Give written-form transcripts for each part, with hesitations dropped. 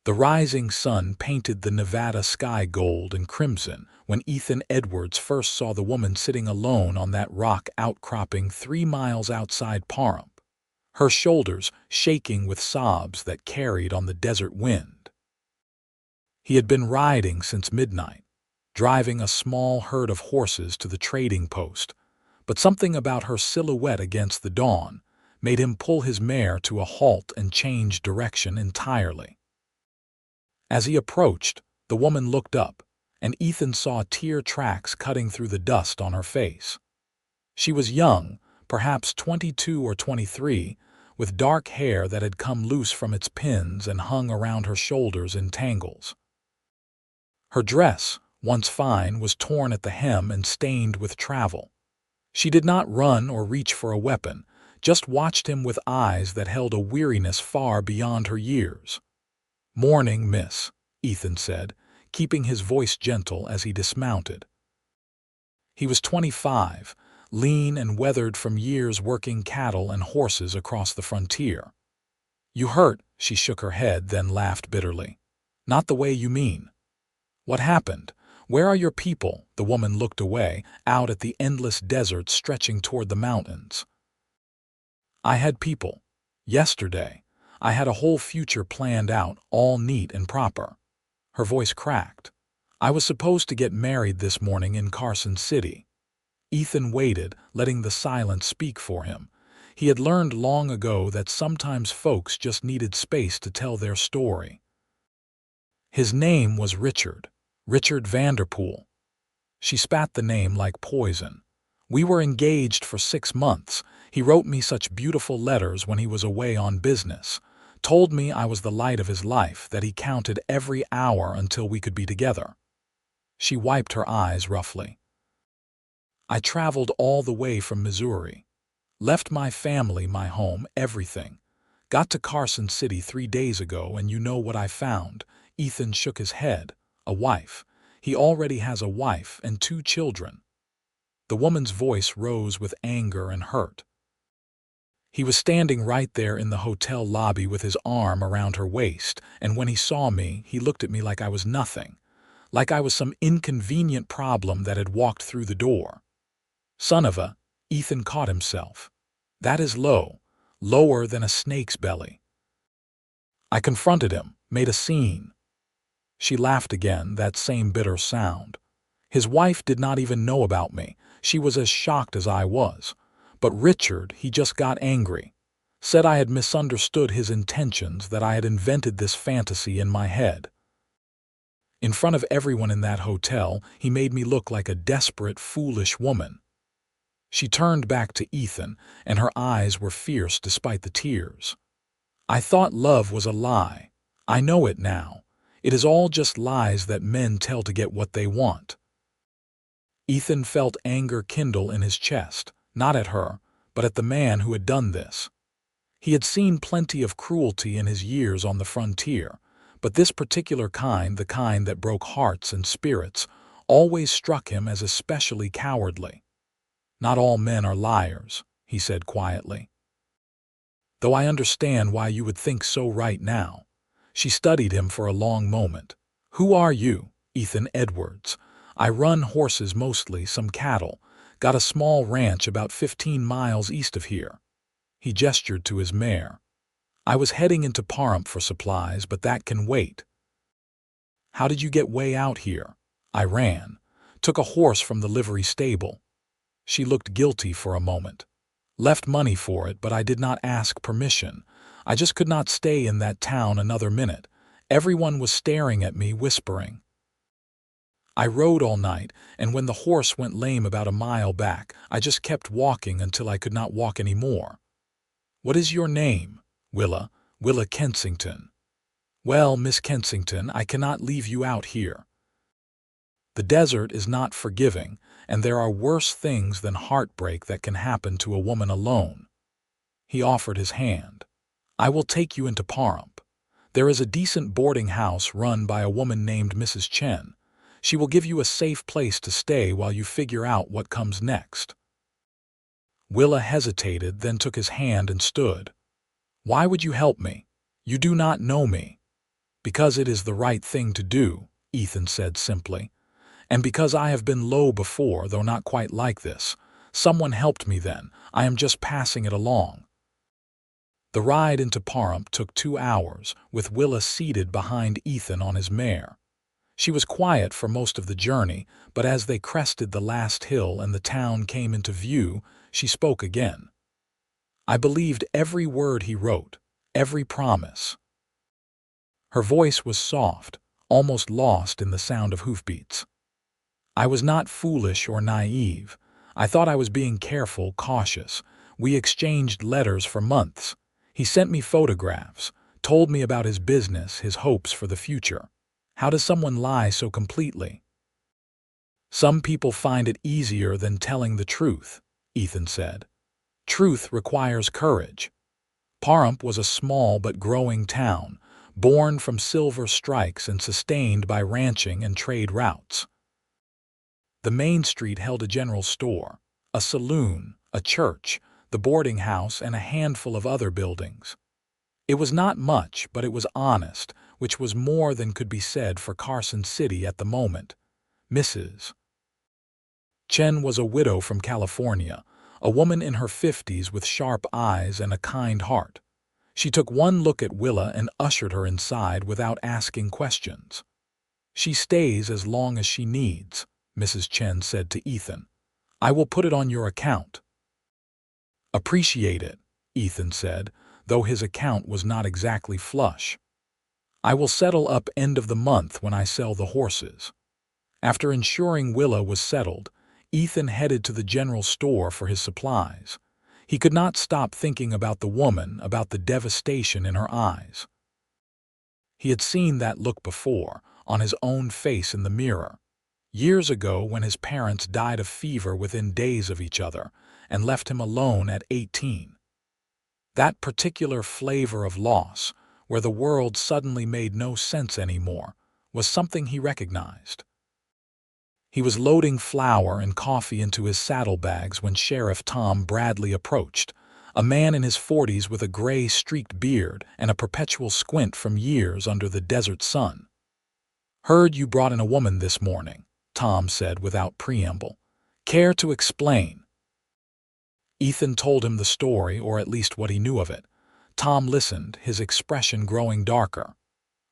The rising sun painted the Nevada sky gold and crimson when Ethan Edwards first saw the woman sitting alone on that rock outcropping 3 miles outside Pahrump, her shoulders shaking with sobs that carried on the desert wind. He had been riding since midnight, driving a small herd of horses to the trading post, but something about her silhouette against the dawn made him pull his mare to a halt and change direction entirely. As he approached, the woman looked up, and Ethan saw tear tracks cutting through the dust on her face. She was young, perhaps 22 or 23, with dark hair that had come loose from its pins and hung around her shoulders in tangles. Her dress, once fine, was torn at the hem and stained with travel. She did not run or reach for a weapon, just watched him with eyes that held a weariness far beyond her years. "Morning, miss," Ethan said, keeping his voice gentle as he dismounted. He was 25, lean and weathered from years working cattle and horses across the frontier. "You hurt?" She shook her head, then laughed bitterly. "Not the way you mean." "What happened? Where are your people?" The woman looked away, out at the endless desert stretching toward the mountains. "I had people. Yesterday. I had a whole future planned out, all neat and proper." Her voice cracked. "I was supposed to get married this morning in Carson City." Ethan waited, letting the silence speak for him. He had learned long ago that sometimes folks just needed space to tell their story. "His name was Richard Vanderpool." She spat the name like poison. "We were engaged for 6 months. He wrote me such beautiful letters when he was away on business. Told me I was the light of his life, that he counted every hour until we could be together." She wiped her eyes roughly. "I traveled all the way from Missouri. Left my family, my home, everything. Got to Carson City 3 days ago, and you know what I found." Ethan shook his head. "A wife. He already has a wife and 2 children." The woman's voice rose with anger and hurt. "He was standing right there in the hotel lobby with his arm around her waist, and when he saw me, he looked at me like I was nothing, like I was some inconvenient problem that had walked through the door." "Son of a," Ethan caught himself. "That is low, lower than a snake's belly." "I confronted him, made a scene." She laughed again, that same bitter sound. "His wife did not even know about me. She was as shocked as I was. But Richard, he just got angry. Said I had misunderstood his intentions, that I had invented this fantasy in my head. In front of everyone in that hotel, he made me look like a desperate, foolish woman." She turned back to Ethan, and her eyes were fierce despite the tears. "I thought love was a lie. I know it now. It is all just lies that men tell to get what they want." Ethan felt anger kindle in his chest, not at her, but at the man who had done this. He had seen plenty of cruelty in his years on the frontier, but this particular kind, the kind that broke hearts and spirits, always struck him as especially cowardly. "Not all men are liars," he said quietly. "Though I understand why you would think so right now." She studied him for a long moment. "Who are you?" "Ethan Edwards. I run horses mostly, some cattle. Got a small ranch about 15 miles east of here." He gestured to his mare. "I was heading into Pahrump for supplies, but that can wait." "How did you get way out here?" "I ran. Took a horse from the livery stable." She looked guilty for a moment. "Left money for it, but I did not ask permission. I just could not stay in that town another minute. Everyone was staring at me, whispering." "I rode all night, and when the horse went lame about a mile back, I just kept walking until I could not walk any more." "What is your name?" "Willa Kensington." "Well, Miss Kensington, I cannot leave you out here. The desert is not forgiving, and there are worse things than heartbreak that can happen to a woman alone." He offered his hand. "I will take you into Pahrump. There is a decent boarding house run by a woman named Mrs. Chen. She will give you a safe place to stay while you figure out what comes next." Willa hesitated, then took his hand and stood. "Why would you help me? You do not know me." "Because it is the right thing to do," Ethan said simply. "And because I have been low before, though not quite like this. Someone helped me then. I am just passing it along." The ride into Pahrump took 2 hours, with Willa seated behind Ethan on his mare. She was quiet for most of the journey, but as they crested the last hill and the town came into view, she spoke again. "I believed every word he wrote, every promise." Her voice was soft, almost lost in the sound of hoofbeats. "I was not foolish or naive. I thought I was being careful, cautious. We exchanged letters for months. He sent me photographs, told me about his business, his hopes for the future. How does someone lie so completely?" "Some people find it easier than telling the truth," Ethan said. "Truth requires courage." Pahrump was a small but growing town, born from silver strikes and sustained by ranching and trade routes. The main street held a general store, a saloon, a church, the boarding house, and a handful of other buildings. It was not much, but it was honest, which was more than could be said for Carson City at the moment. Mrs. Chen was a widow from California, a woman in her 50s with sharp eyes and a kind heart. She took one look at Willa and ushered her inside without asking questions. "She stays as long as she needs," Mrs. Chen said to Ethan. "I will put it on your account." "Appreciate it," Ethan said, though his account was not exactly flush. "I will settle up end of the month when I sell the horses." After ensuring Willa was settled, Ethan headed to the general store for his supplies. He could not stop thinking about the woman, about the devastation in her eyes. He had seen that look before, on his own face in the mirror. Years ago, when his parents died of fever within days of each other and left him alone at 18. That particular flavor of loss, where the world suddenly made no sense anymore, was something he recognized. He was loading flour and coffee into his saddlebags when Sheriff Tom Bradley approached, a man in his 40s with a gray streaked beard and a perpetual squint from years under the desert sun. "Heard you brought in a woman this morning," Tom said without preamble. "Care to explain?" Ethan told him the story, or at least what he knew of it. Tom listened, his expression growing darker.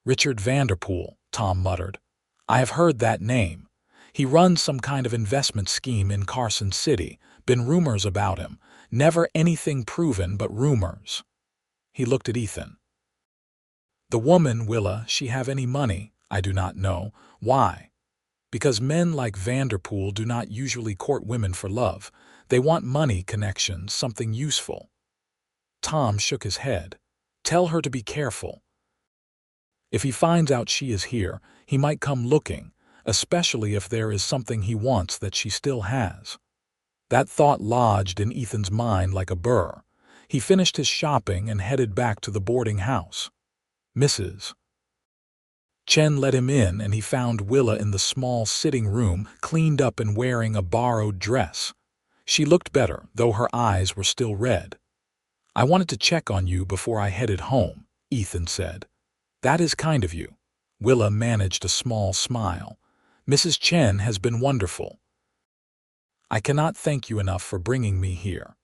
"Richard Vanderpool," Tom muttered. "I have heard that name. He runs some kind of investment scheme in Carson City. Been rumors about him. Never anything proven but rumors." He looked at Ethan. "The woman, Willa, she have any money? I do not know. Why? Because men like Vanderpool do not usually court women for love. They want money, connections, something useful." Tom shook his head. "Tell her to be careful. If he finds out she is here, he might come looking, especially if there is something he wants that she still has." That thought lodged in Ethan's mind like a burr. He finished his shopping and headed back to the boarding house. Mrs. Chen let him in, and he found Willa in the small sitting room, cleaned up and wearing a borrowed dress. She looked better, though her eyes were still red. "I wanted to check on you before I headed home," Ethan said. "That is kind of you." Willa managed a small smile. "Mrs. Chen has been wonderful. I cannot thank you enough for bringing me here.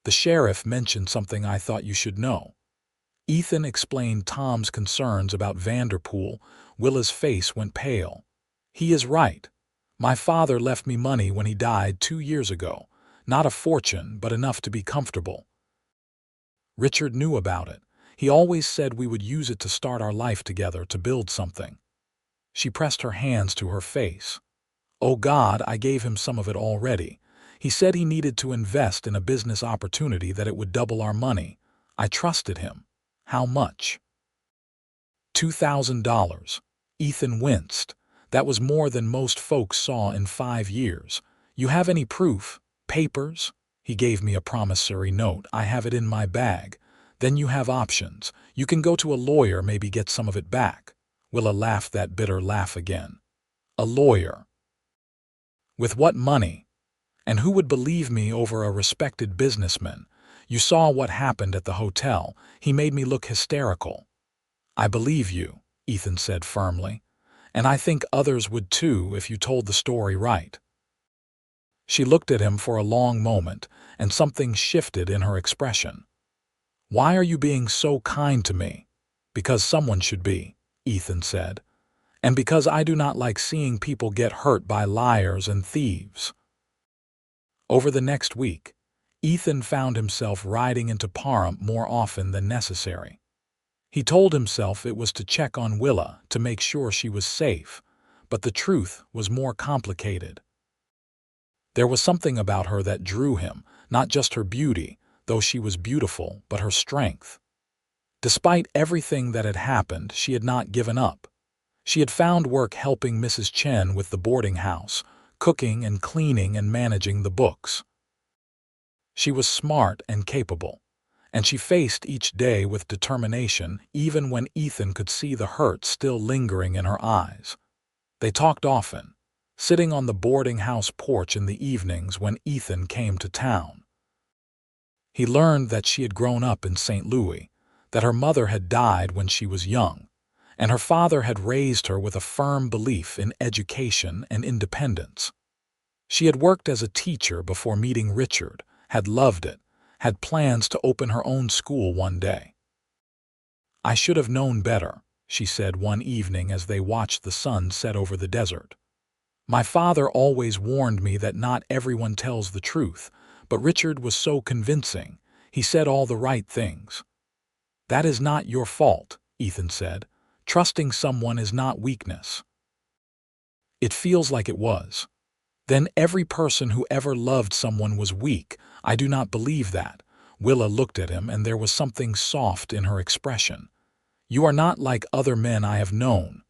The sheriff mentioned something I thought you should know." Ethan explained Tom's concerns about Vanderpool. Willa's face went pale. "He is right. My father left me money when he died 2 years ago. Not a fortune, but enough to be comfortable. Richard knew about it. He always said we would use it to start our life together, to build something." She pressed her hands to her face. "Oh God, I gave him some of it already. He said he needed to invest in a business opportunity, that it would double our money. I trusted him." "How much?" $2,000. Ethan winced. That was more than most folks saw in 5 years. "You have any proof? Papers?" He gave me a promissory note. "I have it in my bag." "Then you have options. You can go to a lawyer, maybe get some of it back." Willa laughed that bitter laugh again. "A lawyer? With what money? And who would believe me over a respected businessman? You saw what happened at the hotel. He made me look hysterical." "I believe you," Ethan said firmly. "And I think others would too if you told the story right." She looked at him for a long moment, and something shifted in her expression. "Why are you being so kind to me?" "Because someone should be," Ethan said. "And because I do not like seeing people get hurt by liars and thieves." Over the next week, Ethan found himself riding into Pahrump more often than necessary. He told himself it was to check on Willa to make sure she was safe, but the truth was more complicated. There was something about her that drew him, not just her beauty, though she was beautiful, but her strength. Despite everything that had happened, she had not given up. She had found work helping Mrs. Chen with the boarding house, cooking and cleaning and managing the books. She was smart and capable, and she faced each day with determination, even when Ethan could see the hurt still lingering in her eyes. They talked often, sitting on the boarding house porch in the evenings when Ethan came to town. He learned that she had grown up in St. Louis, that her mother had died when she was young, and her father had raised her with a firm belief in education and independence. She had worked as a teacher before meeting Richard, had loved it, had plans to open her own school one day. "I should have known better," she said one evening as they watched the sun set over the desert. "My father always warned me that not everyone tells the truth, but Richard was so convincing. He said all the right things." "That is not your fault," Ethan said. "Trusting someone is not weakness." "It feels like it was." "Then every person who ever loved someone was weak. I do not believe that." Willa looked at him, and there was something soft in her expression. "You are not like other men I have known."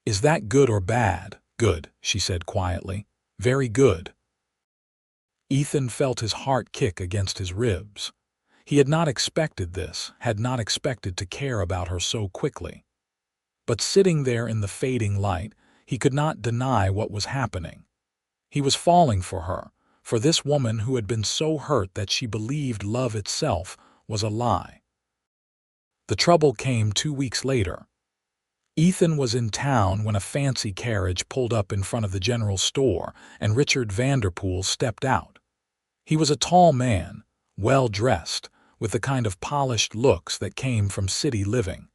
"Is that good or bad?" "Good," she said quietly. "Very good." Ethan felt his heart kick against his ribs. He had not expected this, had not expected to care about her so quickly. But sitting there in the fading light, he could not deny what was happening. He was falling for her, for this woman who had been so hurt that she believed love itself was a lie. The trouble came 2 weeks later. Ethan was in town when a fancy carriage pulled up in front of the general store, and Richard Vanderpool stepped out. He was a tall man, well-dressed, with the kind of polished looks that came from city living.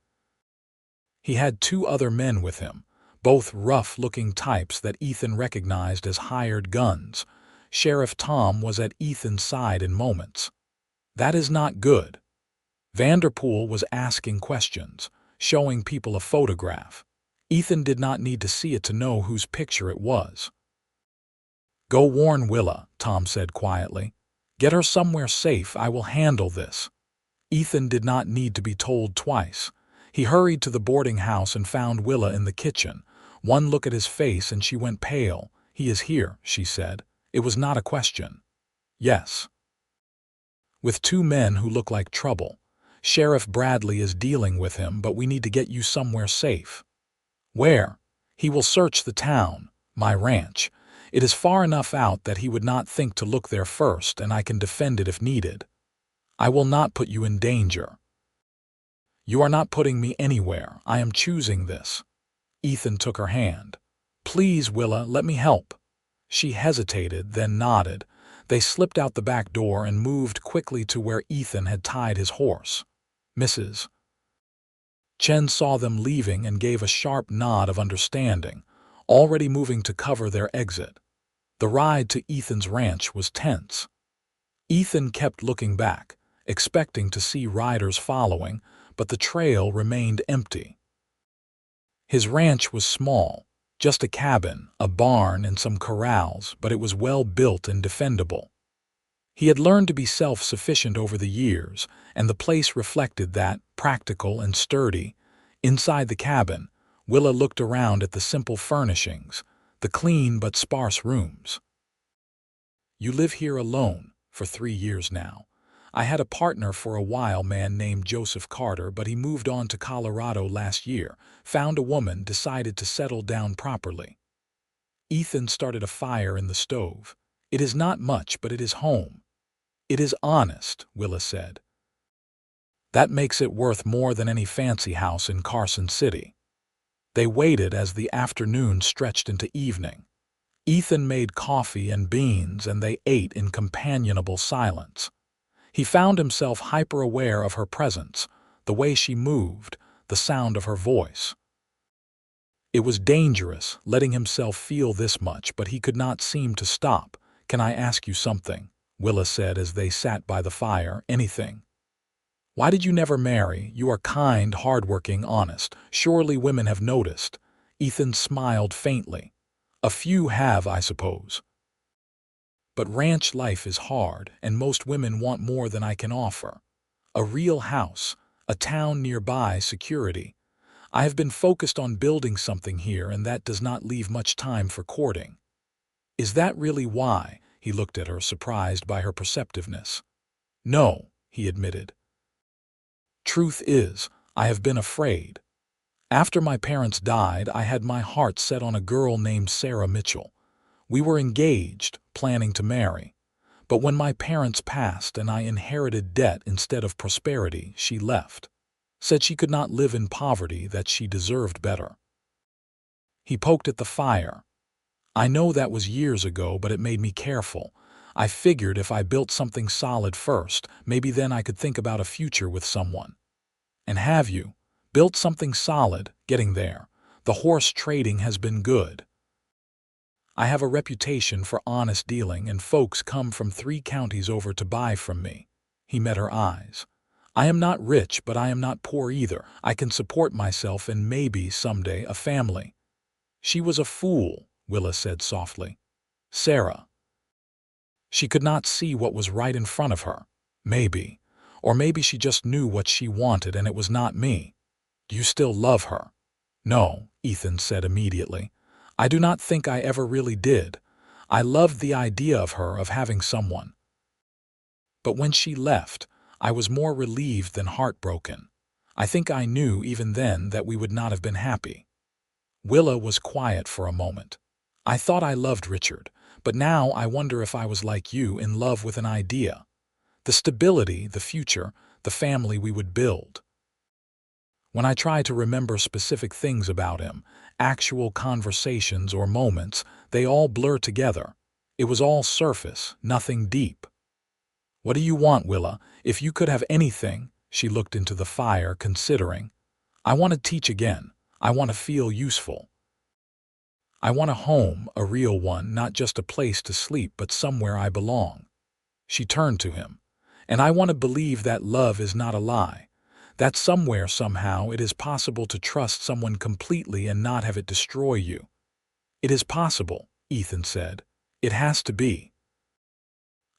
He had 2 other men with him, both rough-looking types that Ethan recognized as hired guns. Sheriff Tom was at Ethan's side in moments. "That is not good." Vanderpool was asking questions, showing people a photograph. Ethan did not need to see it to know whose picture it was. "Go warn Willa," Tom said quietly. "Get her somewhere safe. I will handle this." Ethan did not need to be told twice. He hurried to the boarding house and found Willa in the kitchen. One look at his face and she went pale. "He is here," she said. It was not a question. "Yes." "With 2 men who look like trouble. Sheriff Bradley is dealing with him, but we need to get you somewhere safe." "Where?" "He will search the town, my ranch. It is far enough out that he would not think to look there first, and I can defend it if needed. I will not put you in danger." "You are not putting me anywhere. I am choosing this." Ethan took her hand. "Please, Willa, let me help." She hesitated, then nodded. They slipped out the back door and moved quickly to where Ethan had tied his horse. "Mrs. Chen saw them leaving and gave a sharp nod of understanding, already moving to cover their exit. The ride to Ethan's ranch was tense. Ethan kept looking back, expecting to see riders following, but the trail remained empty. His ranch was small, just a cabin, a barn, and some corrals, but it was well built and defendable. He had learned to be self-sufficient over the years, and the place reflected that, practical and sturdy. Inside the cabin, Willa looked around at the simple furnishings, the clean but sparse rooms. "You live here alone for 3 years now. I had a partner for a while, man named Joseph Carter, but he moved on to Colorado last year, found a woman, decided to settle down properly." Ethan started a fire in the stove. "It is not much, but it is home." "It is honest," Willa said. "That makes it worth more than any fancy house in Carson City." They waited as the afternoon stretched into evening. Ethan made coffee and beans, and they ate in companionable silence. He found himself hyper-aware of her presence, the way she moved, the sound of her voice. It was dangerous, letting himself feel this much, but he could not seem to stop. "Can I ask you something?" Willa said as they sat by the fire. "Anything." "Why did you never marry? You are kind, hardworking, honest. Surely women have noticed." Ethan smiled faintly. "A few have, I suppose. But ranch life is hard, and most women want more than I can offer. A real house, a town nearby, security. I have been focused on building something here, and that does not leave much time for courting." "Is that really why?" He looked at her, surprised by her perceptiveness. "No," he admitted. "Truth is, I have been afraid. After my parents died, I had my heart set on a girl named Sarah Mitchell. We were engaged, planning to marry. But when my parents passed and I inherited debt instead of prosperity, she left. Said she could not live in poverty, that she deserved better." He poked at the fire. "I know that was years ago, but it made me careful. I figured if I built something solid first, maybe then I could think about a future with someone." "And have you? Built something solid?" "Getting there. The horse trading has been good. I have a reputation for honest dealing, and folks come from 3 counties over to buy from me." He met her eyes. "I am not rich, but I am not poor either. I can support myself and maybe, someday, a family." "She was a fool," Willa said softly. "Sarah." She could not see what was right in front of her. Maybe. Or maybe she just knew what she wanted and it was not me. "Do you still love her?" "No," Ethan said immediately. "I do not think I ever really did. I loved the idea of her, of having someone. But when she left, I was more relieved than heartbroken. I think I knew even then that we would not have been happy." Willa was quiet for a moment. "I thought I loved Richard, but now I wonder if I was like you, in love with an idea. The stability, the future, the family we would build. When I try to remember specific things about him, actual conversations or moments, they all blur together. It was all surface, nothing deep." "What do you want, Willa? If you could have anything," she looked into the fire, considering. "I want to teach again. I want to feel useful. I want a home, a real one, not just a place to sleep, but somewhere I belong." She turned to him. "And I want to believe that love is not a lie. That somewhere, somehow, it is possible to trust someone completely and not have it destroy you." "It is possible," Ethan said. "It has to be.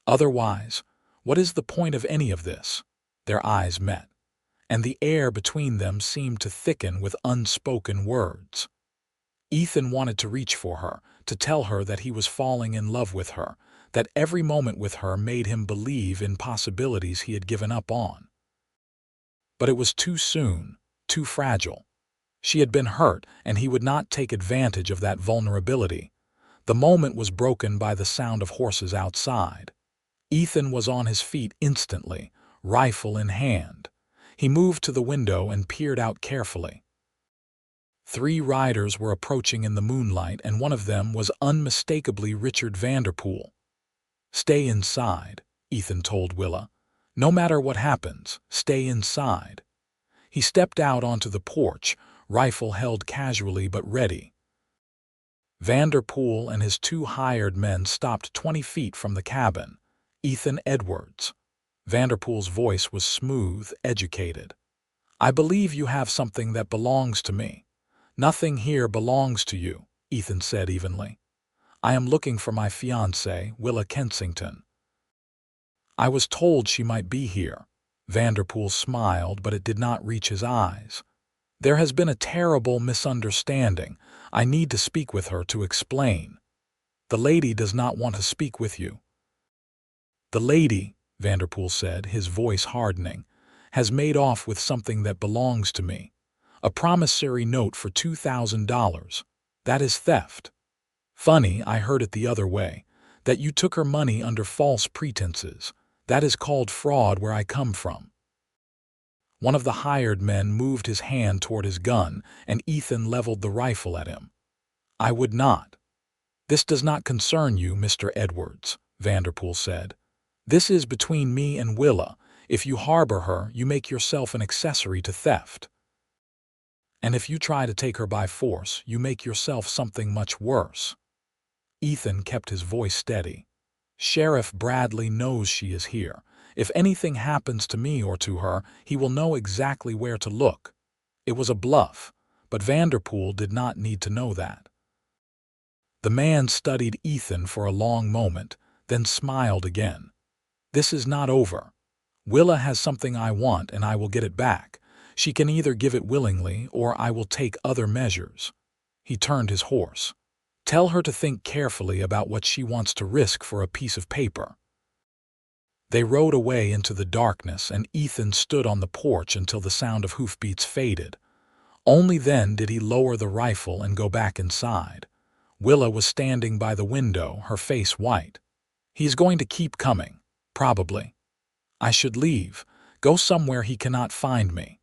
Otherwise, what is the point of any of this?" Their eyes met, and the air between them seemed to thicken with unspoken words. Ethan wanted to reach for her, to tell her that he was falling in love with her, that every moment with her made him believe in possibilities he had given up on. But it was too soon, too fragile. She had been hurt, and he would not take advantage of that vulnerability. The moment was broken by the sound of horses outside. Ethan was on his feet instantly, rifle in hand. He moved to the window and peered out carefully. 3 riders were approaching in the moonlight, and one of them was unmistakably Richard Vanderpool. "Stay inside," Ethan told Willa. "No matter what happens, stay inside." He stepped out onto the porch, rifle held casually but ready. Vanderpool and his 2 hired men stopped 20 feet from the cabin. "Ethan Edwards." Vanderpool's voice was smooth, educated. "I believe you have something that belongs to me." "Nothing here belongs to you," Ethan said evenly. "I am looking for my fiancé, Willa Kensington." "I was told she might be here." Vanderpool smiled, but it did not reach his eyes. "There has been a terrible misunderstanding. I need to speak with her to explain." "The lady does not want to speak with you." "The lady," Vanderpool said, his voice hardening, "has made off with something that belongs to me. A promissory note for $2,000. That is theft. Funny, I heard it the other way, that you took her money under false pretenses. That is called fraud where I come from." One of the hired men moved his hand toward his gun, and Ethan leveled the rifle at him. "I would not." "This does not concern you, Mr. Edwards," Vanderpool said. "This is between me and Willa. If you harbor her, you make yourself an accessory to theft. And if you try to take her by force, you make yourself something much worse." Ethan kept his voice steady. "Sheriff Bradley knows she is here. If anything happens to me or to her, he will know exactly where to look." It was a bluff, but Vanderpool did not need to know that. The man studied Ethan for a long moment, then smiled again. "This is not over. Willa has something I want, and I will get it back. She can either give it willingly, or I will take other measures." He turned his horse. "Tell her to think carefully about what she wants to risk for a piece of paper." They rode away into the darkness, and Ethan stood on the porch until the sound of hoofbeats faded. Only then did he lower the rifle and go back inside. Willa was standing by the window, her face white. "He is going to keep coming, probably. I should leave, go somewhere he cannot find me."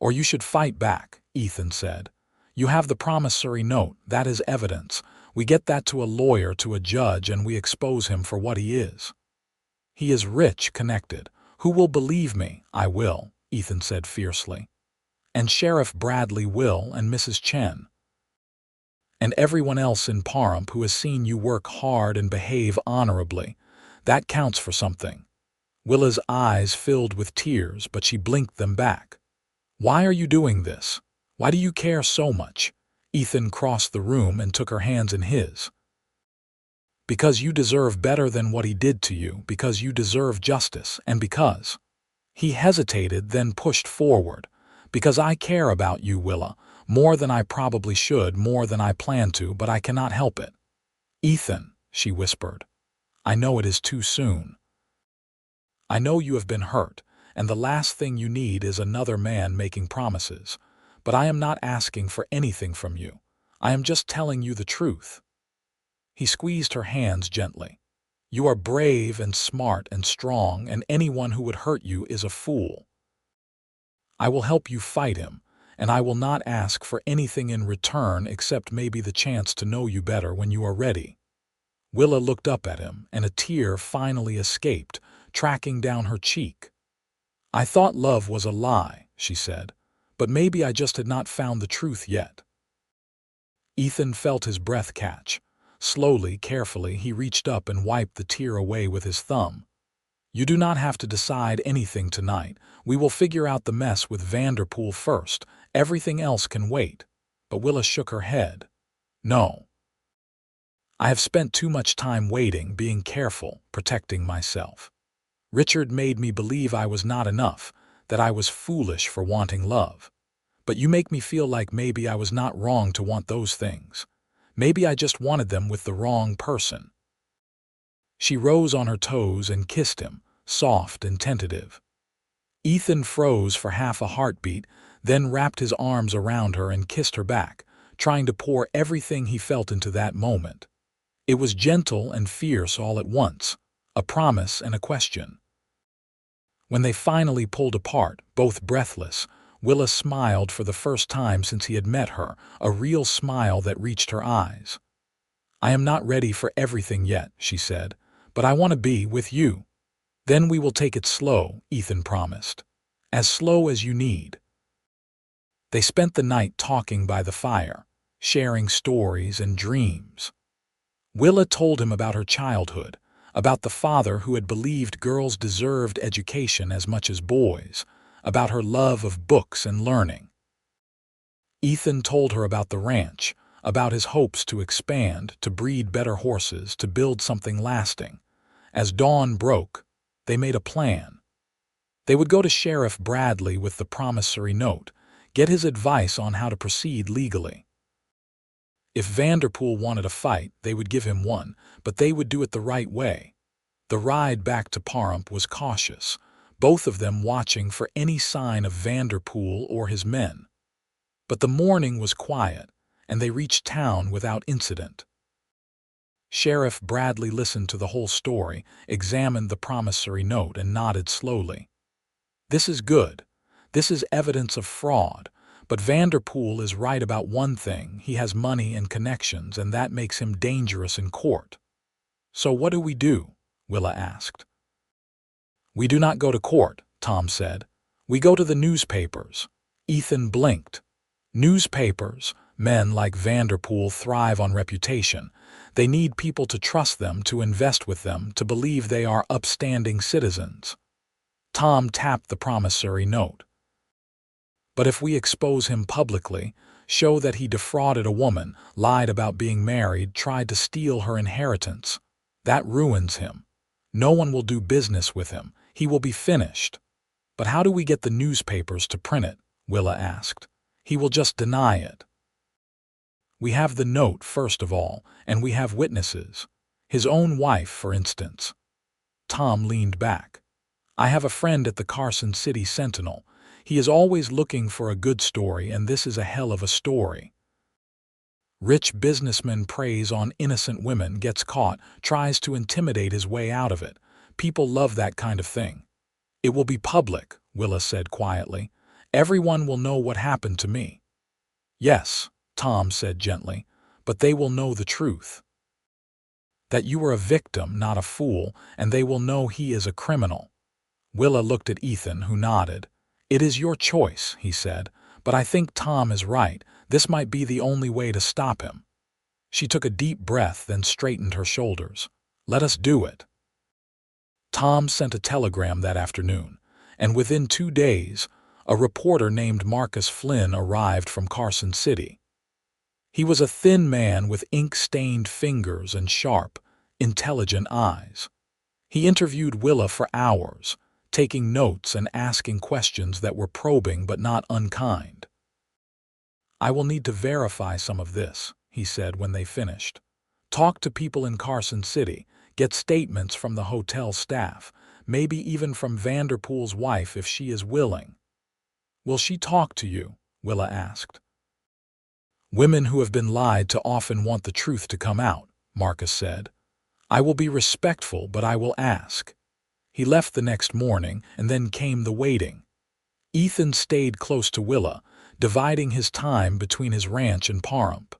"Or you should fight back," Ethan said. "You have the promissory note, that is evidence. We get that to a lawyer, to a judge, and we expose him for what he is." "He is rich, connected. Who will believe me?" "I will," Ethan said fiercely. "And Sheriff Bradley will, and Mrs. Chen. And everyone else in Pahrump who has seen you work hard and behave honorably. That counts for something." Willa's eyes filled with tears, but she blinked them back. "Why are you doing this? Why do you care so much?" Ethan crossed the room and took her hands in his. "Because you deserve better than what he did to you, because you deserve justice, and because—" He hesitated, then pushed forward. "Because I care about you, Willa, more than I probably should, more than I plan to, but I cannot help it." "Ethan," she whispered, "I know it is too soon. I know you have been hurt, and the last thing you need is another man making promises. But I am not asking for anything from you. I am just telling you the truth." He squeezed her hands gently. "You are brave and smart and strong, and anyone who would hurt you is a fool. I will help you fight him, and I will not ask for anything in return except maybe the chance to know you better when you are ready." Willa looked up at him, and a tear finally escaped, tracking down her cheek. "I thought love was a lie," she said, "but maybe I just had not found the truth yet." Ethan felt his breath catch. Slowly, carefully, he reached up and wiped the tear away with his thumb. "You do not have to decide anything tonight. We will figure out the mess with Vanderpool first. Everything else can wait." But Willa shook her head. "No. I have spent too much time waiting, being careful, protecting myself. Richard made me believe I was not enough, that I was foolish for wanting love. But you make me feel like maybe I was not wrong to want those things. Maybe I just wanted them with the wrong person." She rose on her toes and kissed him, soft and tentative. Ethan froze for half a heartbeat, then wrapped his arms around her and kissed her back, trying to pour everything he felt into that moment. It was gentle and fierce all at once, a promise and a question. When they finally pulled apart, both breathless, Willa smiled for the first time since he had met her, a real smile that reached her eyes. "I am not ready for everything yet," she said, "but I want to be with you." "Then we will take it slow," Ethan promised. "As slow as you need." They spent the night talking by the fire, sharing stories and dreams. Willa told him about her childhood, about the father who had believed girls deserved education as much as boys, about her love of books and learning. Ethan told her about the ranch, about his hopes to expand, to breed better horses, to build something lasting. As dawn broke, they made a plan. They would go to Sheriff Bradley with the promissory note, get his advice on how to proceed legally. If Vanderpool wanted a fight, they would give him one, but they would do it the right way. The ride back to Pahrump was cautious, both of them watching for any sign of Vanderpool or his men. But the morning was quiet, and they reached town without incident. Sheriff Bradley listened to the whole story, examined the promissory note, and nodded slowly. This is good. This is evidence of fraud. But Vanderpool is right about one thing. He has money and connections, and that makes him dangerous in court. So what do we do? Willa asked. We do not go to court, Tom said. We go to the newspapers. Ethan blinked. Newspapers, men like Vanderpool thrive on reputation. They need people to trust them, to invest with them, to believe they are upstanding citizens. Tom tapped the promissory note. But if we expose him publicly, show that he defrauded a woman, lied about being married, tried to steal her inheritance, that ruins him. No one will do business with him. He will be finished. But how do we get the newspapers to print it? Willa asked. He will just deny it. We have the note, first of all, and we have witnesses. His own wife, for instance. Tom leaned back. I have a friend at the Carson City Sentinel. He is always looking for a good story, and this is a hell of a story. Rich businessman preys on innocent women, gets caught, tries to intimidate his way out of it. People love that kind of thing. It will be public, Willa said quietly. Everyone will know what happened to me. Yes, Tom said gently, but they will know the truth. That you were a victim, not a fool, and they will know he is a criminal. Willa looked at Ethan, who nodded. It is your choice, he said, but I think Tom is right. This might be the only way to stop him. She took a deep breath, then straightened her shoulders. Let us do it. Tom sent a telegram that afternoon, and within 2 days, a reporter named Marcus Flynn arrived from Carson City. He was a thin man with ink-stained fingers and sharp, intelligent eyes. He interviewed Willa for hours, taking notes and asking questions that were probing but not unkind. I will need to verify some of this, he said when they finished. Talk to people in Carson City, get statements from the hotel staff, maybe even from Vanderpool's wife if she is willing. Will she talk to you? Willa asked. Women who have been lied to often want the truth to come out, Marcus said. I will be respectful, but I will ask. He left the next morning, and then came the waiting. Ethan stayed close to Willa, dividing his time between his ranch and Pahrump.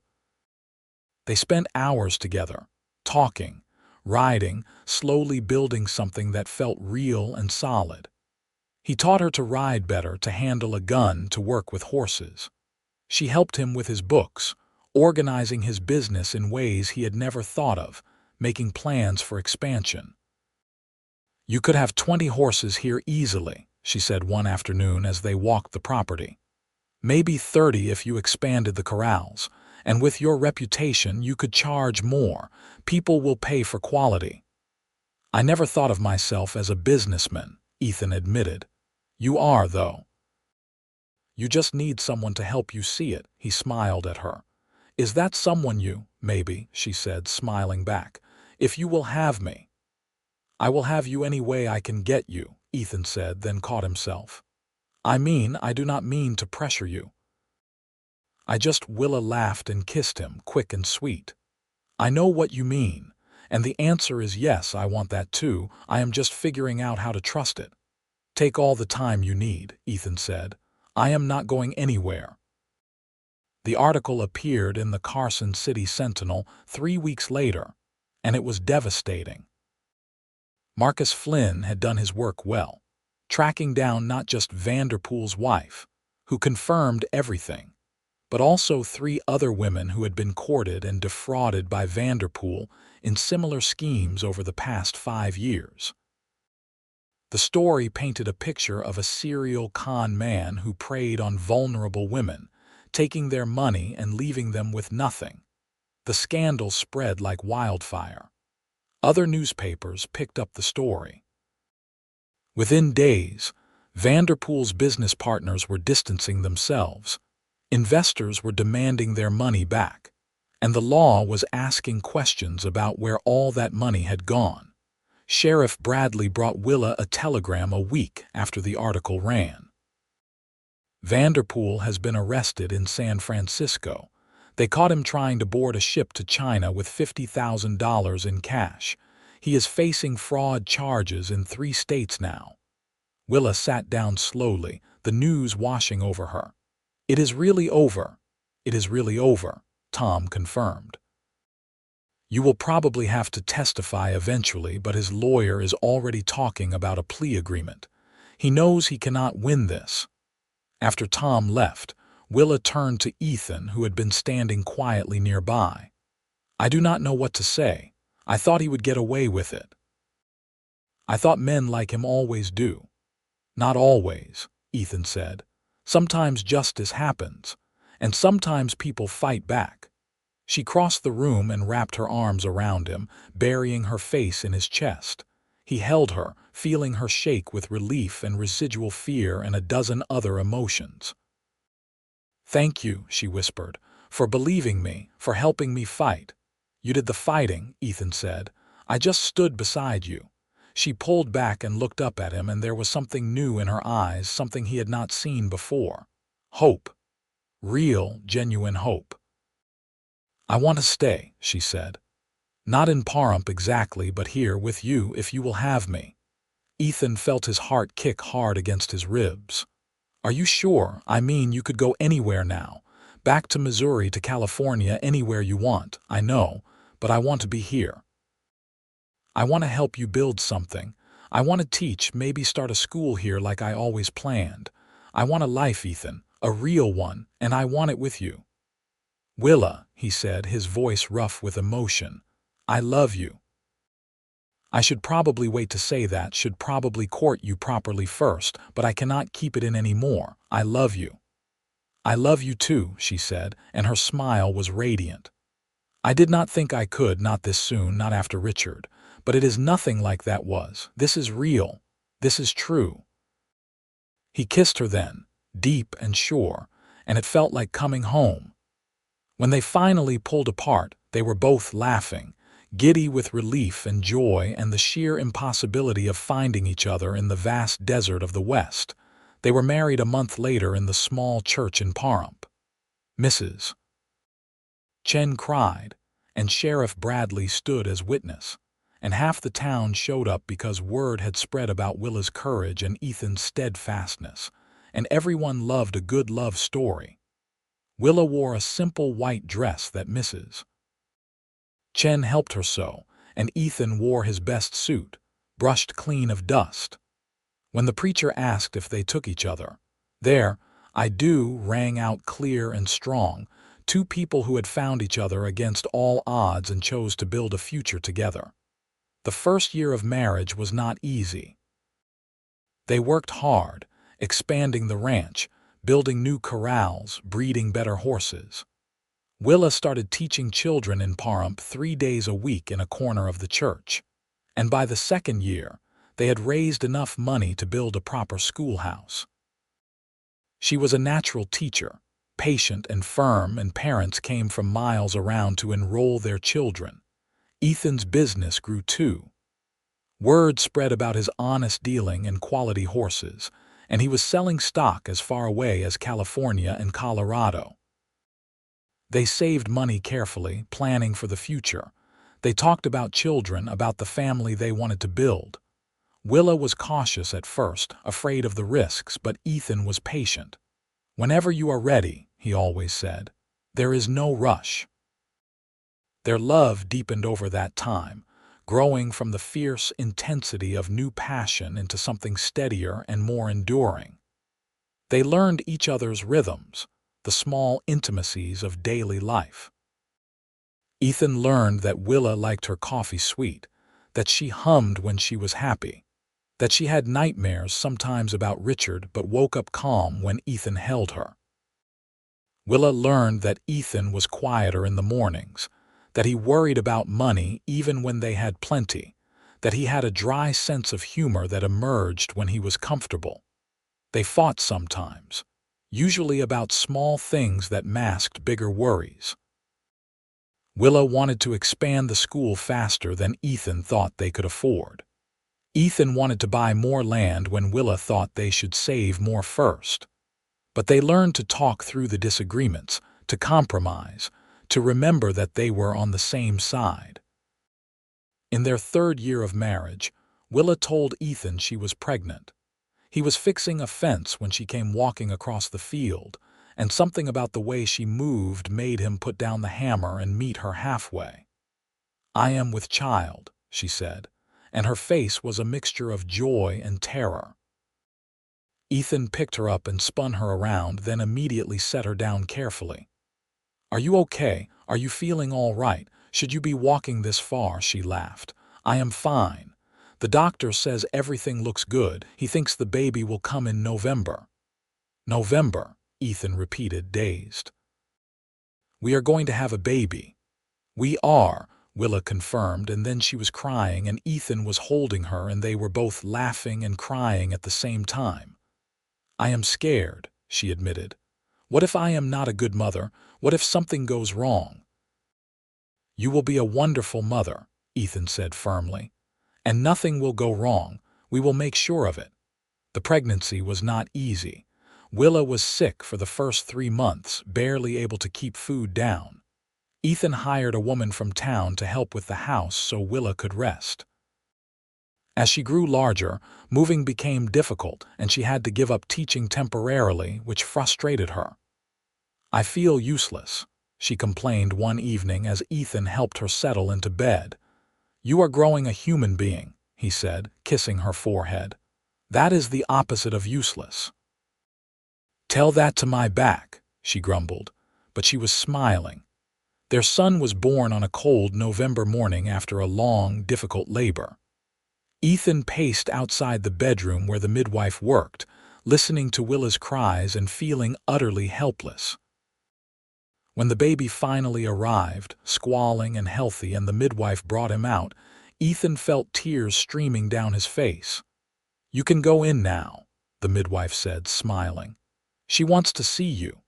They spent hours together, talking, riding, slowly building something that felt real and solid. He taught her to ride better, to handle a gun, to work with horses. She helped him with his books, organizing his business in ways he had never thought of, making plans for expansion. You could have 20 horses here easily, she said one afternoon as they walked the property. Maybe 30 if you expanded the corrals, and with your reputation you could charge more. People will pay for quality. I never thought of myself as a businessman, Ethan admitted. You are, though. You just need someone to help you see it, he smiled at her. Is that someone you? Maybe, she said, smiling back. If you will have me. I will have you any way I can get you, Ethan said, then caught himself. I do not mean to pressure you. Willa laughed and kissed him, quick and sweet. I know what you mean, and the answer is yes, I want that too. I am just figuring out how to trust it. Take all the time you need, Ethan said. I am not going anywhere. The article appeared in the Carson City Sentinel 3 weeks later, and it was devastating. Marcus Flynn had done his work well, tracking down not just Vanderpool's wife, who confirmed everything, but also 3 other women who had been courted and defrauded by Vanderpool in similar schemes over the past 5 years. The story painted a picture of a serial con man who preyed on vulnerable women, taking their money and leaving them with nothing. The scandal spread like wildfire. Other newspapers picked up the story. Within days, Vanderpool's business partners were distancing themselves. Investors were demanding their money back, and the law was asking questions about where all that money had gone. Sheriff Bradley brought Willa a telegram a week after the article ran. Vanderpool has been arrested in San Francisco. They caught him trying to board a ship to China with $50,000 in cash. He is facing fraud charges in 3 states now. Willa sat down slowly, the news washing over her. "It is really over. It is really over," Tom confirmed. "You will probably have to testify eventually, but his lawyer is already talking about a plea agreement. He knows he cannot win this." After Tom left, Willa turned to Ethan, who had been standing quietly nearby. "I do not know what to say. I thought he would get away with it." "I thought men like him always do." "Not always," Ethan said. "Sometimes justice happens, and sometimes people fight back." She crossed the room and wrapped her arms around him, burying her face in his chest. He held her, feeling her shake with relief and residual fear and a dozen other emotions. "Thank you," she whispered, "for believing me, for helping me fight." "You did the fighting," Ethan said. "I just stood beside you." She pulled back and looked up at him, and there was something new in her eyes, something he had not seen before. Hope. Real, genuine hope. "I want to stay," she said. "Not in Pahrump exactly, but here with you if you will have me." Ethan felt his heart kick hard against his ribs. "Are you sure? I mean, you could go anywhere now. Back to Missouri, to California, anywhere you want, I know, but I want to be here. I want to help you build something. I want to teach, maybe start a school here like I always planned. I want a life, Ethan, a real one, and I want it with you." "Willa," he said, his voice rough with emotion, "I love you. I should probably wait to say that, should probably court you properly first, but I cannot keep it in anymore. I love you." "I love you too," she said, and her smile was radiant. "I did not think I could, not this soon, not after Richard. But it is nothing like that was. This is real. This is true." He kissed her then, deep and sure, and it felt like coming home. When they finally pulled apart, they were both laughing, giddy with relief and joy and the sheer impossibility of finding each other in the vast desert of the West. They were married a month later in the small church in Pahrump. Mrs. Chen cried, and Sheriff Bradley stood as witness, and half the town showed up because word had spread about Willa's courage and Ethan's steadfastness, and everyone loved a good love story. Willa wore a simple white dress that Mrs. Chen helped her sew, and Ethan wore his best suit, brushed clean of dust. When the preacher asked if they took each other, their "I do" rang out clear and strong, two people who had found each other against all odds and chose to build a future together. The first year of marriage was not easy. They worked hard, expanding the ranch, building new corrals, breeding better horses. Willa started teaching children in Pahrump 3 days a week in a corner of the church, and by the second year, they had raised enough money to build a proper schoolhouse. She was a natural teacher, patient and firm, and parents came from miles around to enroll their children. Ethan's business grew too. Word spread about his honest dealing and quality horses, and he was selling stock as far away as California and Colorado. They saved money carefully, planning for the future. They talked about children, about the family they wanted to build. Willa was cautious at first, afraid of the risks, but Ethan was patient. "Whenever you are ready," he always said. "There is no rush." Their love deepened over that time, growing from the fierce intensity of new passion into something steadier and more enduring. They learned each other's rhythms, the small intimacies of daily life. Ethan learned that Willa liked her coffee sweet, that she hummed when she was happy, that she had nightmares sometimes about Richard but woke up calm when Ethan held her. Willa learned that Ethan was quieter in the mornings, that he worried about money even when they had plenty, that he had a dry sense of humor that emerged when he was comfortable. They fought sometimes, usually about small things that masked bigger worries. Willa wanted to expand the school faster than Ethan thought they could afford. Ethan wanted to buy more land when Willa thought they should save more first. But they learned to talk through the disagreements, to compromise, to remember that they were on the same side. In their third year of marriage, Willa told Ethan she was pregnant. He was fixing a fence when she came walking across the field, and something about the way she moved made him put down the hammer and meet her halfway. "I am with child," she said, and her face was a mixture of joy and terror. Ethan picked her up and spun her around, then immediately set her down carefully. "Are you okay? Are you feeling all right? Should you be walking this far?" She laughed. "I am fine. The doctor says everything looks good. He thinks the baby will come in November." "November," Ethan repeated, dazed. "We are going to have a baby." "We are," Willa confirmed, and then she was crying and Ethan was holding her and they were both laughing and crying at the same time. "I am scared," she admitted. "What if I am not a good mother? What if something goes wrong?" "You will be a wonderful mother," Ethan said firmly. "And nothing will go wrong. We will make sure of it." The pregnancy was not easy. Willa was sick for the first 3 months, barely able to keep food down. Ethan hired a woman from town to help with the house so Willa could rest. As she grew larger, moving became difficult and she had to give up teaching temporarily, which frustrated her. "I feel useless," she complained one evening as Ethan helped her settle into bed. "You are growing a human being," he said, kissing her forehead. "That is the opposite of useless." "Tell that to my back," she grumbled, but she was smiling. Their son was born on a cold November morning after a long, difficult labor. Ethan paced outside the bedroom where the midwife worked, listening to Willa's cries and feeling utterly helpless. When the baby finally arrived, squalling and healthy, and the midwife brought him out, Ethan felt tears streaming down his face. "You can go in now," the midwife said, smiling. "She wants to see you."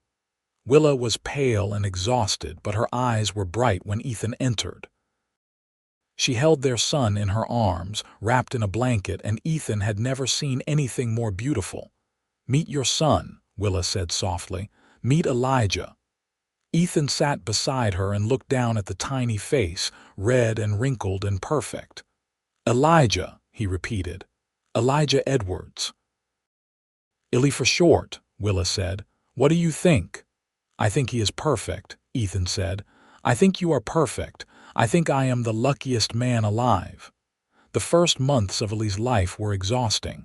Willa was pale and exhausted, but her eyes were bright when Ethan entered. She held their son in her arms, wrapped in a blanket, and Ethan had never seen anything more beautiful. "Meet your son," Willa said softly. "Meet Elijah." Ethan sat beside her and looked down at the tiny face, red and wrinkled and perfect. "Elijah," he repeated. "Elijah Edwards." "Illy for short," Willa said. "What do you think?" "I think he is perfect," Ethan said. "I think you are perfect. I think I am the luckiest man alive." The first months of Illy's life were exhausting.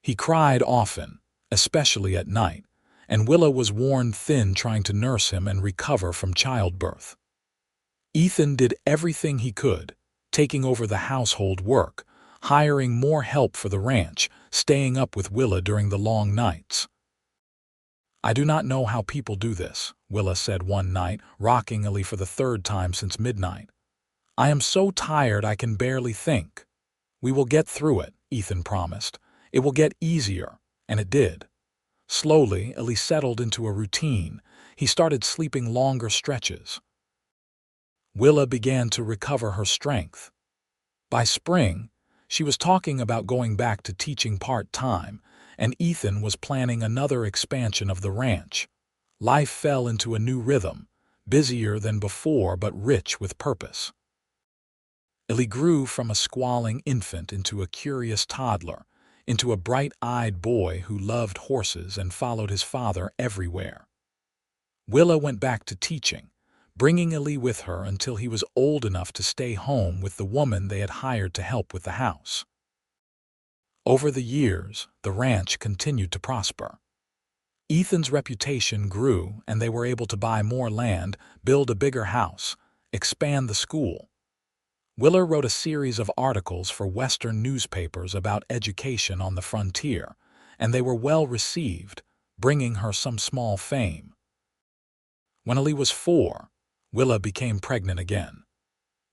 He cried often, especially at night, and Willa was worn thin trying to nurse him and recover from childbirth. Ethan did everything he could, taking over the household work, hiring more help for the ranch, staying up with Willa during the long nights. "I do not know how people do this," Willa said one night, rocking Illy for the 3rd time since midnight. "I am so tired I can barely think." "We will get through it," Ethan promised. "It will get easier," and it did. Slowly, Illy settled into a routine. He started sleeping longer stretches. Willa began to recover her strength. By spring, she was talking about going back to teaching part-time, and Ethan was planning another expansion of the ranch. Life fell into a new rhythm, busier than before but rich with purpose. Illy grew from a squalling infant into a curious toddler, into a bright-eyed boy who loved horses and followed his father everywhere. Willa went back to teaching, bringing Illy with her until he was old enough to stay home with the woman they had hired to help with the house. Over the years, the ranch continued to prosper. Ethan's reputation grew, and they were able to buy more land, build a bigger house, expand the school. Willa wrote a series of articles for Western newspapers about education on the frontier, and they were well received, bringing her some small fame. When Illy was 4, Willa became pregnant again.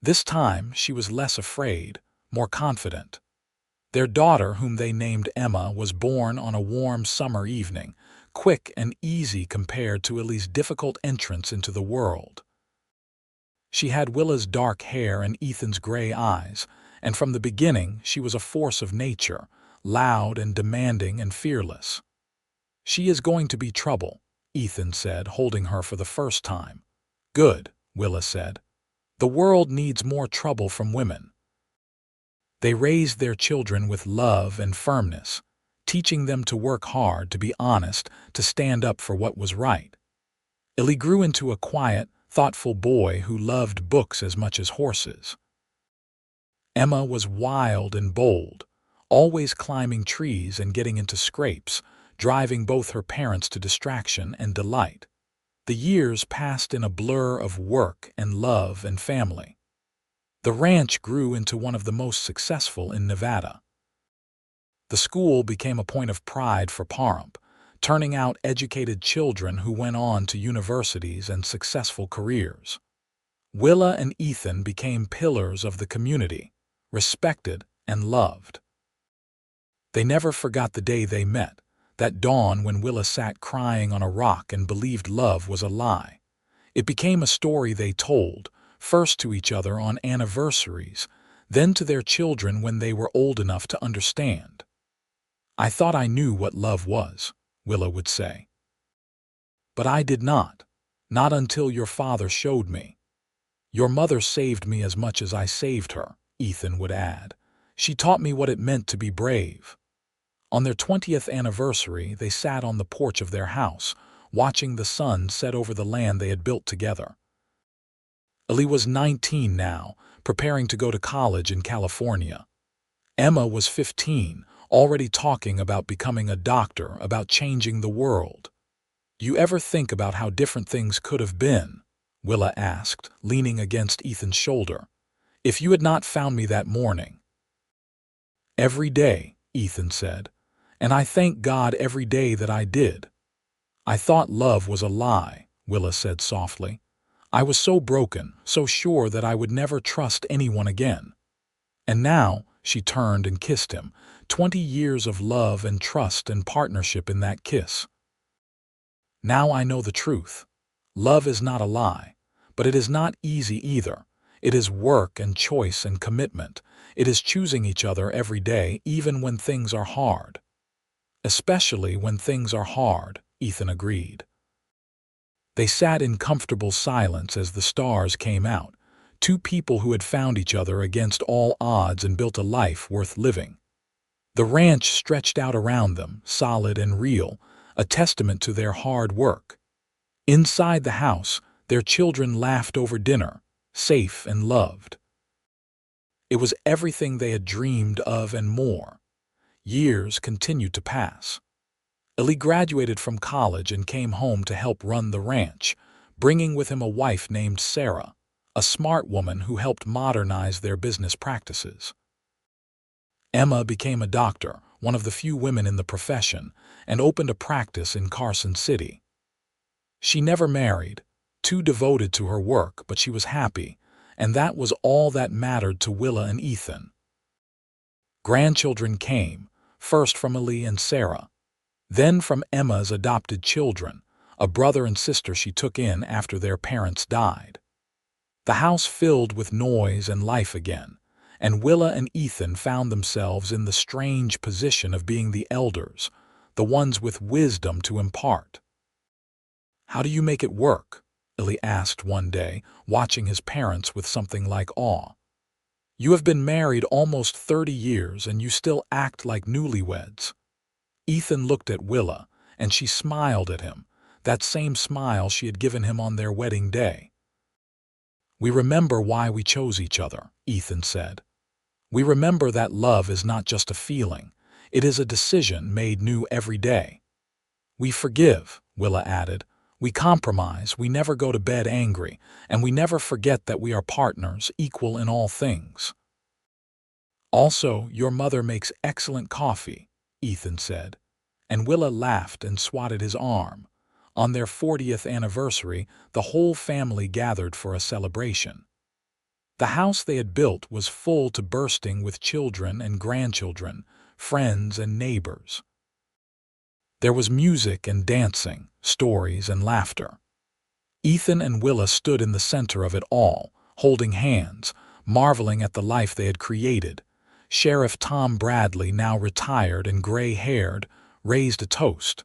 This time, she was less afraid, more confident. Their daughter, whom they named Emma, was born on a warm summer evening, quick and easy compared to Illy's difficult entrance into the world. She had Willa's dark hair and Ethan's gray eyes, and from the beginning she was a force of nature, loud and demanding and fearless. "She is going to be trouble," Ethan said, holding her for the first time. "Good," Willa said. "The world needs more trouble from women." They raised their children with love and firmness, teaching them to work hard, to be honest, to stand up for what was right. Illy grew into a quiet, thoughtful boy who loved books as much as horses. Emma was wild and bold, always climbing trees and getting into scrapes, driving both her parents to distraction and delight. The years passed in a blur of work and love and family. The ranch grew into one of the most successful in Nevada. The school became a point of pride for Pahrump, turning out educated children who went on to universities and successful careers. Willa and Ethan became pillars of the community, respected and loved. They never forgot the day they met, that dawn when Willa sat crying on a rock and believed love was a lie. It became a story they told, first to each other on anniversaries, then to their children when they were old enough to understand. "I thought I knew what love was," Willa would say. "But I did not until your father showed me. Your mother saved me as much as I saved her," Ethan would add. "She taught me what it meant to be brave." On their 20th anniversary, they sat on the porch of their house, watching the sun set over the land they had built together. Illy was 19 now, preparing to go to college in California. Emma was 15, already talking about becoming a doctor, about changing the world. "You ever think about how different things could have been?" Willa asked, leaning against Ethan's shoulder. "If you had not found me that morning." "Every day," Ethan said, "and I thank God every day that I did." "I thought love was a lie," Willa said softly. "I was so broken, so sure that I would never trust anyone again. And now," she turned and kissed him, 20 years of love and trust and partnership in that kiss. "Now I know the truth. Love is not a lie, but it is not easy either. It is work and choice and commitment. It is choosing each other every day, even when things are hard." "Especially when things are hard," Ethan agreed. They sat in comfortable silence as the stars came out, two people who had found each other against all odds and built a life worth living. The ranch stretched out around them, solid and real, a testament to their hard work. Inside the house, their children laughed over dinner, safe and loved. It was everything they had dreamed of and more. Years continued to pass. Illy graduated from college and came home to help run the ranch, bringing with him a wife named Sarah, a smart woman who helped modernize their business practices. Emma became a doctor, one of the few women in the profession, and opened a practice in Carson City. She never married, too devoted to her work, but she was happy, and that was all that mattered to Willa and Ethan. Grandchildren came, first from Illy and Sarah, then from Emma's adopted children, a brother and sister she took in after their parents died. The house filled with noise and life again, and Willa and Ethan found themselves in the strange position of being the elders, the ones with wisdom to impart. "How do you make it work?" Illy asked one day, watching his parents with something like awe. "You have been married almost 30 years and you still act like newlyweds." Ethan looked at Willa, and she smiled at him, that same smile she had given him on their wedding day. "We remember why we chose each other," Ethan said. "We remember that love is not just a feeling, it is a decision made new every day. We forgive," Willa added. "We compromise, we never go to bed angry, and we never forget that we are partners, equal in all things." "Also, your mother makes excellent coffee," Ethan said, and Willa laughed and swatted his arm. On their 40th anniversary, the whole family gathered for a celebration. The house they had built was full to bursting with children and grandchildren, friends and neighbors. There was music and dancing, stories and laughter. Ethan and Willa stood in the center of it all, holding hands, marveling at the life they had created. Sheriff Tom Bradley, now retired and gray-haired, raised a toast.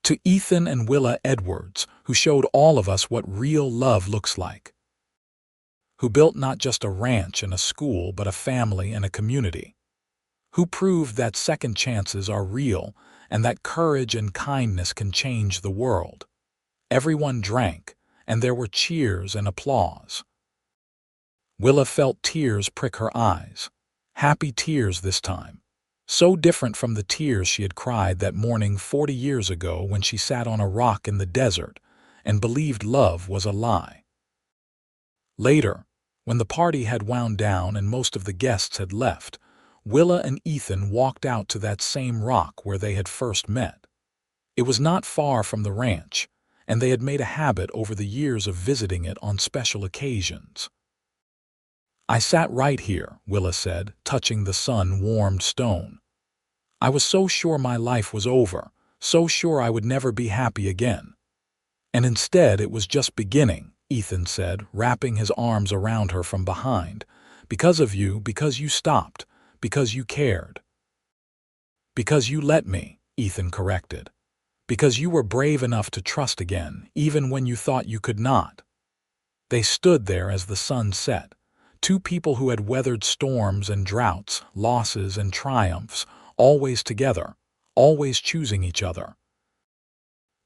"To Ethan and Willa Edwards, who showed all of us what real love looks like. Who built not just a ranch and a school, but a family and a community. who proved that second chances are real and that courage and kindness can change the world. Everyone drank, and there were cheers and applause. Willa felt tears prick her eyes. Happy tears this time. So different from the tears she had cried that morning 40 years ago when she sat on a rock in the desert and believed love was a lie. Later, when the party had wound down and most of the guests had left, Willa and Ethan walked out to that same rock where they had first met. It was not far from the ranch, and they had made a habit over the years of visiting it on special occasions. I sat right here, Willa said, touching the sun-warmed stone. I was so sure my life was over, so sure I would never be happy again. And instead it was just beginning, Ethan said, wrapping his arms around her from behind. Because of you, because you stopped, because you cared. Because you let me, Ethan corrected. Because you were brave enough to trust again, even when you thought you could not. They stood there as the sun set. Two people who had weathered storms and droughts, losses and triumphs, always together, always choosing each other.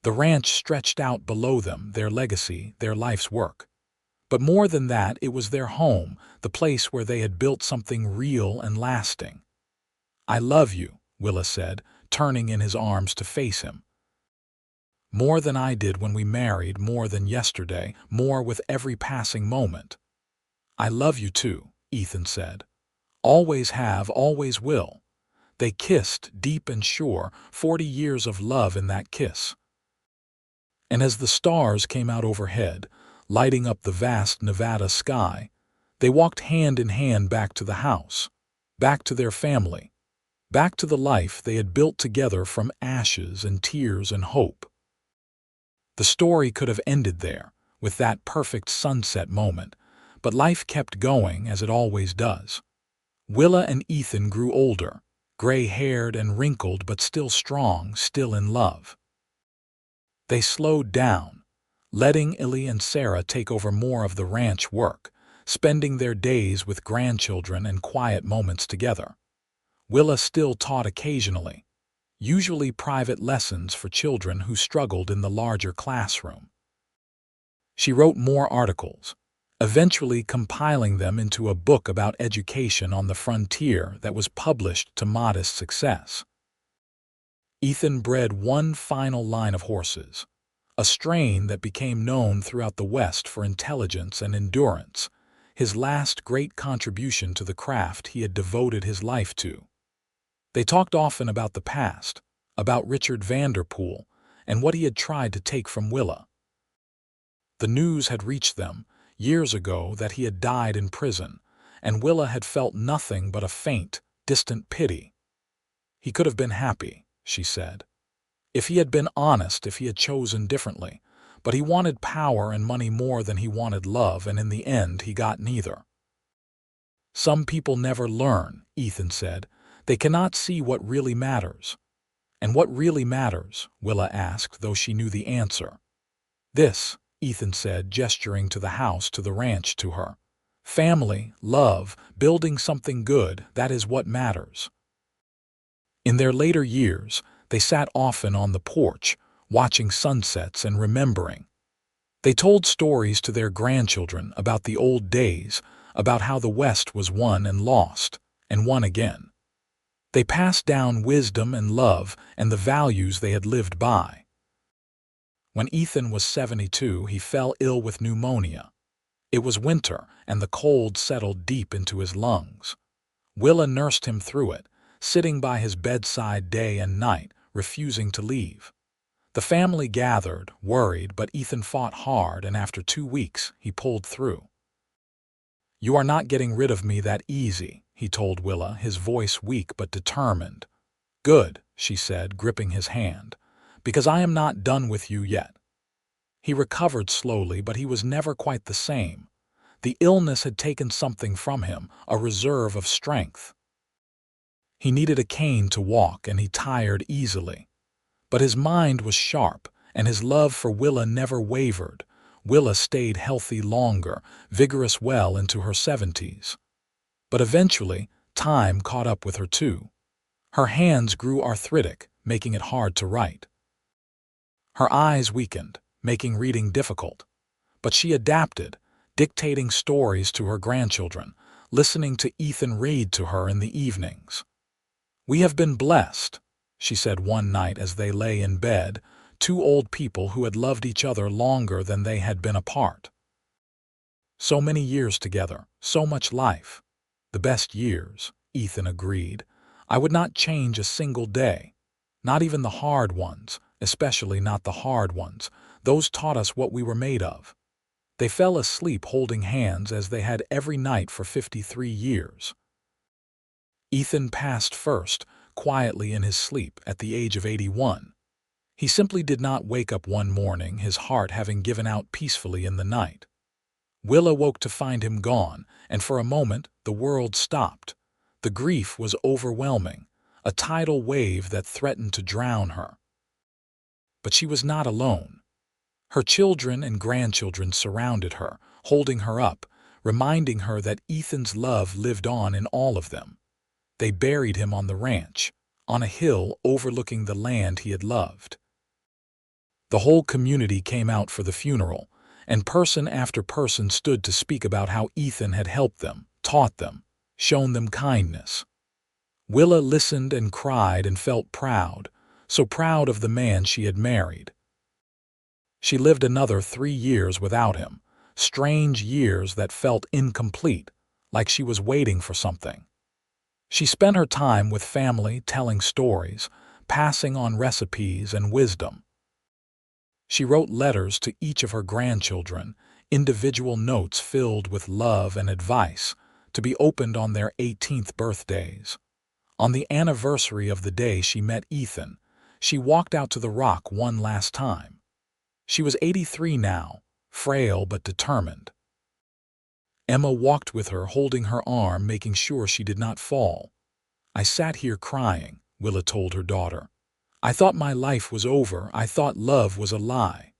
The ranch stretched out below them, their legacy, their life's work. But more than that, it was their home, the place where they had built something real and lasting. I love you, Willa said, turning in his arms to face him. More than I did when we married, more than yesterday, more with every passing moment. I love you too, Ethan said. Always have, always will. They kissed, deep and sure, 40 years of love in that kiss. And as the stars came out overhead, lighting up the vast Nevada sky, they walked hand in hand back to the house, back to their family, back to the life they had built together from ashes and tears and hope. The story could have ended there, with that perfect sunset moment, but life kept going as it always does. Willa and Ethan grew older, gray-haired and wrinkled but still strong, still in love. They slowed down, letting Illy and Sarah take over more of the ranch work, spending their days with grandchildren and quiet moments together. Willa still taught occasionally, usually private lessons for children who struggled in the larger classroom. She wrote more articles, eventually compiling them into a book about education on the frontier that was published to modest success. Ethan bred one final line of horses, a strain that became known throughout the West for intelligence and endurance, his last great contribution to the craft he had devoted his life to. They talked often about the past, about Richard Vanderpool, and what he had tried to take from Willa. The news had reached them years ago that he had died in prison, and Willa had felt nothing but a faint, distant pity. He could have been happy, she said, if he had been honest, if he had chosen differently, but he wanted power and money more than he wanted love, and in the end he got neither. Some people never learn, Ethan said. They cannot see what really matters. And what really matters? Willa asked, though she knew the answer. This, Ethan said, gesturing to the house, to the ranch, to her. Family, love, building something good, that is what matters. In their later years, they sat often on the porch, watching sunsets and remembering. They told stories to their grandchildren about the old days, about how the West was won and lost, and won again. They passed down wisdom and love and the values they had lived by. When Ethan was 72, he fell ill with pneumonia. It was winter, and the cold settled deep into his lungs. Willa nursed him through it, sitting by his bedside day and night, refusing to leave. The family gathered, worried, but Ethan fought hard, and after 2 weeks, he pulled through. You are not getting rid of me that easy, he told Willa, his voice weak but determined. Good, she said, gripping his hand, because I am not done with you yet. He recovered slowly, but he was never quite the same. The illness had taken something from him, a reserve of strength. He needed a cane to walk, and he tired easily. But his mind was sharp, and his love for Willa never wavered. Willa stayed healthy longer, vigorous well into her 70s. But eventually, time caught up with her too. Her hands grew arthritic, making it hard to write. Her eyes weakened, making reading difficult. But she adapted, dictating stories to her grandchildren, listening to Ethan read to her in the evenings. "We have been blessed," she said one night as they lay in bed, two old people who had loved each other longer than they had been apart. "So many years together, so much life." "The best years," Ethan agreed. "I would not change a single day. Not even the hard ones, especially not the hard ones. Those taught us what we were made of." They fell asleep holding hands as they had every night for 53 years. Ethan passed first, quietly in his sleep, at the age of 81. He simply did not wake up one morning, his heart having given out peacefully in the night. Willa woke to find him gone, and for a moment the world stopped. The grief was overwhelming, a tidal wave that threatened to drown her. But she was not alone. Her children and grandchildren surrounded her, holding her up, reminding her that Ethan's love lived on in all of them. They buried him on the ranch, on a hill overlooking the land he had loved. The whole community came out for the funeral, and person after person stood to speak about how Ethan had helped them, taught them, shown them kindness. Willa listened and cried and felt proud, so proud of the man she had married. She lived another 3 years without him, strange years that felt incomplete, like she was waiting for something. She spent her time with family, telling stories, passing on recipes and wisdom. She wrote letters to each of her grandchildren, individual notes filled with love and advice, to be opened on their 18th birthdays. On the anniversary of the day she met Ethan, she walked out to the rock one last time. She was 83 now, frail but determined. Emma walked with her, holding her arm, making sure she did not fall. "I sat here crying," Willa told her daughter. "I thought my life was over. I thought love was a lie."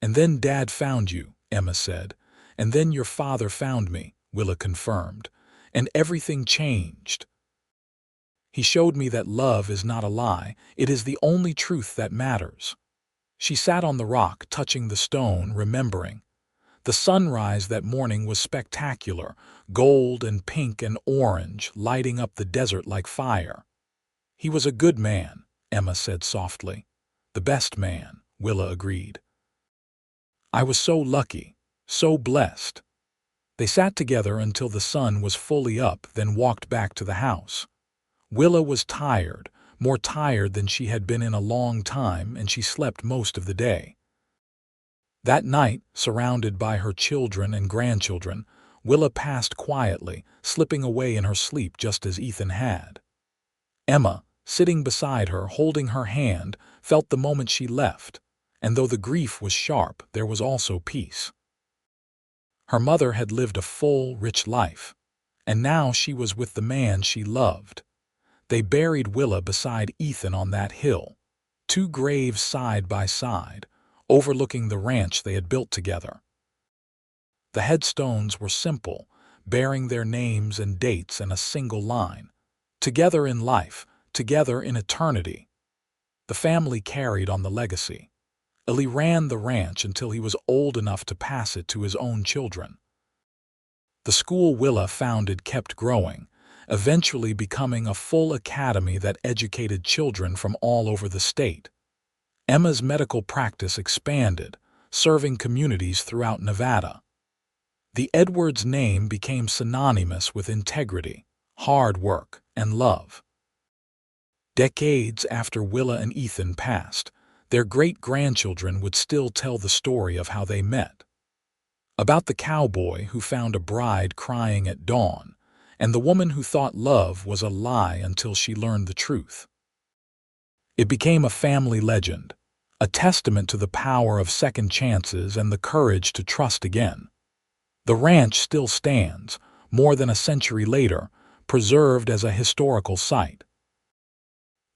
"And then Dad found you," Emma said. "And then your father found me," Willa confirmed. "And everything changed. He showed me that love is not a lie. It is the only truth that matters." She sat on the rock, touching the stone, remembering. The sunrise that morning was spectacular, gold and pink and orange, lighting up the desert like fire. "He was a good man," Emma said softly. "The best man," Willa agreed. "I was so lucky, so blessed." They sat together until the sun was fully up, then walked back to the house. Willa was tired, more tired than she had been in a long time, and she slept most of the day. That night, surrounded by her children and grandchildren, Willa passed quietly, slipping away in her sleep just as Ethan had. Emma, sitting beside her, holding her hand, felt the moment she left, and though the grief was sharp, there was also peace. Her mother had lived a full, rich life, and now she was with the man she loved. They buried Willa beside Ethan on that hill, 2 graves side by side, overlooking the ranch they had built together. The headstones were simple, bearing their names and dates in a single line. Together in life, together in eternity. The family carried on the legacy. Eli ran the ranch until he was old enough to pass it to his own children. The school Willa founded kept growing, eventually becoming a full academy that educated children from all over the state. Emma's medical practice expanded, serving communities throughout Nevada. The Edwards name became synonymous with integrity, hard work, and love. Decades after Willa and Ethan passed, their great-grandchildren would still tell the story of how they met. About the cowboy who found a bride crying at dawn, and the woman who thought love was a lie until she learned the truth. It became a family legend, a testament to the power of second chances and the courage to trust again. The ranch still stands, more than a century later, preserved as a historical site.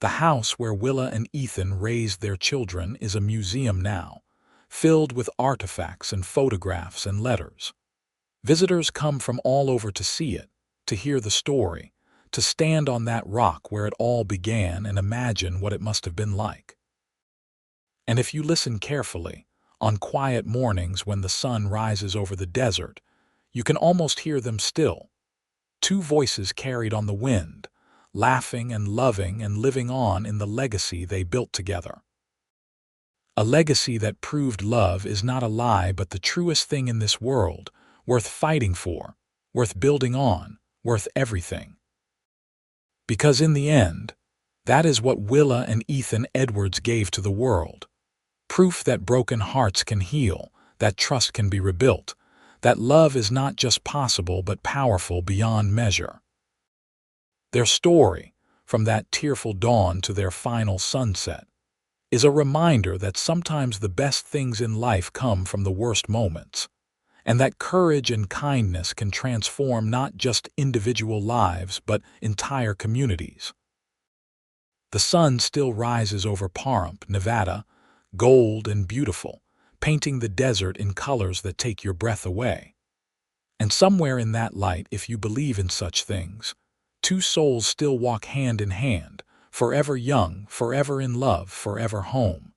The house where Willa and Ethan raised their children is a museum now, filled with artifacts and photographs and letters. Visitors come from all over to see it, to hear the story, to stand on that rock where it all began and imagine what it must have been like. And if you listen carefully, on quiet mornings when the sun rises over the desert, you can almost hear them still. Two voices carried on the wind, laughing and loving and living on in the legacy they built together. A legacy that proved love is not a lie but the truest thing in this world, worth fighting for, worth building on, worth everything. Because in the end, that is what Willa and Ethan Edwards gave to the world. Proof that broken hearts can heal, that trust can be rebuilt, that love is not just possible but powerful beyond measure. Their story, from that tearful dawn to their final sunset, is a reminder that sometimes the best things in life come from the worst moments, and that courage and kindness can transform not just individual lives but entire communities. The sun still rises over Pahrump, Nevada, gold and beautiful, painting the desert in colors that take your breath away. And somewhere in that light, if you believe in such things, two souls still walk hand in hand, forever young, forever in love, forever home.